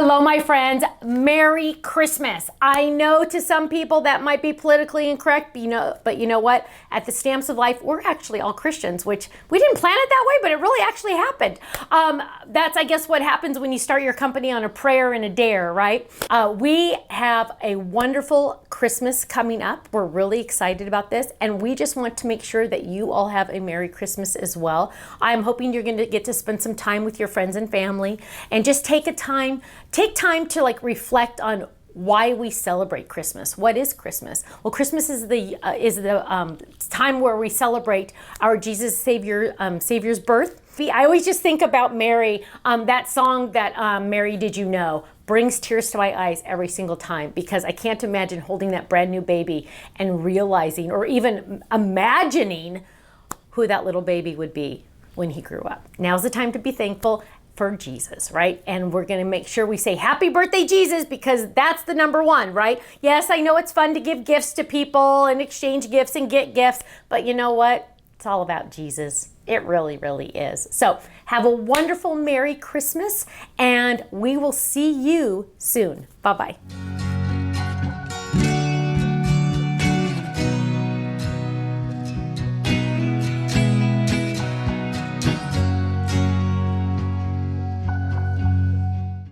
Hello, my friends. Merry Christmas. I know to some people that might be politically incorrect, but you know what? At the Stamps of Life, we're actually all Christians, which we didn't plan it that way, but it really actually happened. That's, I guess, what happens when you start your company on a prayer and a dare, right? We have a wonderful Christmas coming up. We're really excited about this, and we just want to make sure that you all have a Merry Christmas as well. I'm hoping you're going to get to spend some time with your friends and family, and just take time to reflect on why we celebrate Christmas. What is Christmas? Well, Christmas is the time where we celebrate our Jesus Savior's birth. I always just think about Mary, that song that Mary Did You Know brings tears to my eyes every single time, because I can't imagine holding that brand new baby and realizing or even imagining who that little baby would be when he grew up. Now's the time to be thankful for Jesus, right? And we're going to make sure we say happy birthday, Jesus, because that's the number one, right? Yes, I know it's fun to give gifts to people and exchange gifts and get gifts, but you know what? It's all about Jesus. It really, really is. So have a wonderful Merry Christmas, and we will see you soon. Bye-bye.